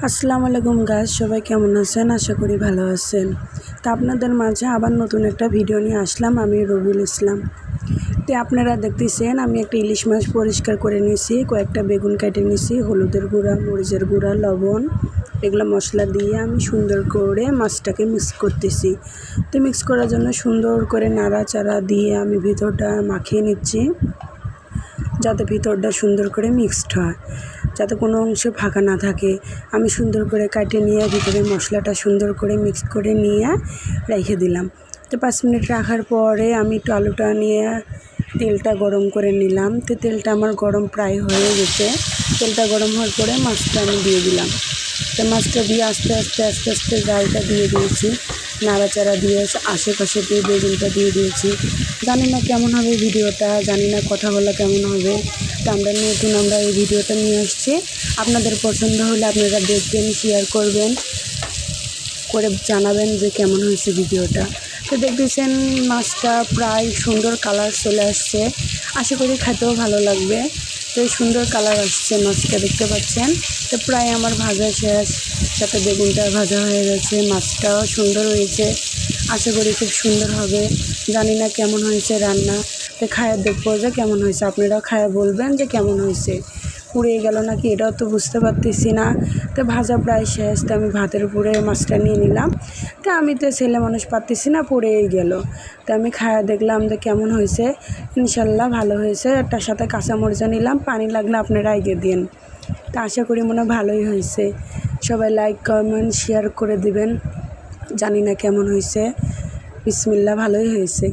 আসসালামু আলাইকুম গাইস, সবাই কেমন আছেন? আশা করি ভালো আছেন। তা আপনাদের মাঝে আবার নতুন একটা ভিডিও নিয়ে আসলাম। আমি রবিউল ইসলাম। তো আপনারা দেখতেছেন আমি একটা ইলিশ মাছ পরিষ্কার করে নিয়েছি, কয়েকটা বেগুন কেটে নিয়েছি, হলুদের গুঁড়া, মরিচের গুঁড়া, লবণ এগুলো মশলা দিয়ে আমি সুন্দর করে মাছটাকে মিক্স করতেছি। তো মিক্স করার জন্য সুন্দর করে নাড়াচাড়া দিয়ে আমি ভিতরটা মাখিয়ে নিচ্ছি, যাতে ভিতরটা সুন্দর করে মিক্সড হয়, যাতে কোনো অংশ ফাঁকা না থাকে। আমি সুন্দর করে কাটিয়ে নিয়ে ভিতরে মশলাটা সুন্দর করে মিক্স করে নিয়ে রেখে দিলাম। তো 5 মিনিট রাখার পরে আমি একটু আলুটা নিয়ে তেলটা গরম করে নিলাম। তো তেলটা আমার গরম প্রায় হয়ে গেছে। তেলটা গরম হওয়ার পরে মাছটা আমি দিয়ে দিলাম। তো মাছটা দিয়ে আস্তে আস্তে জালটা দিয়ে দিয়েছি, নাড়াচাড়া দিয়ে আশেপাশে দিয়ে বেগুনটা দিয়ে দিয়েছি। জানি না কেমন হবে ভিডিওটা, জানি না কথা বলা কেমন হবে। তো আমরা এই ভিডিওটা নিয়ে আসছি। আপনাদের পছন্দ হলে আপনারা দেখবেন, শেয়ার করবেন, করে জানাবেন যে কেমন হয়েছে ভিডিওটা। তো দেখতেছেন মাছটা প্রায় সুন্দর কালার চলে আসছে, আশা করি খেতেও ভালো লাগবে। তো এই সুন্দর কালার আসছে মাছটা, দেখতে পাচ্ছেন। তো প্রায় আমার ভাজা শেষ, সাথে বেগুনটা ভাজা হয়ে গেছে, মাছটাও সুন্দর হয়েছে, আশা করি খুব সুন্দর হবে। জানি না কেমন হয়েছে রান্না, তো খায়া দেখবো যে কেমন হয়েছে। আপনারাও খায়া বলবেন যে কেমন হয়েছে, পুড়িয়ে গেল নাকি এটাও তো বুঝতে পারতেছি না। তো ভাজা প্রায় শেষ, তো আমি ভাতের উপরে মাছটা নিয়ে নিলাম। তো আমি তো ছেলে মানুষ পারতেছি না, পড়েই গেল। তো আমি খায়া দেখলাম যে কেমন হয়েছে। ইনশাল্লাহ ভালো হয়েছে। তার সাথে কাঁচামরিচা নিলাম, পানি লাগলে আপনারা এগিয়ে দিন। তো আশা করি মনে ভালোই হয়েছে। সবাই লাইক, কমেন্ট, শেয়ার করে দিবেন। জানি না কেমন হয়েছে। বিসমিল্লাহ, ভালোই হয়েছে।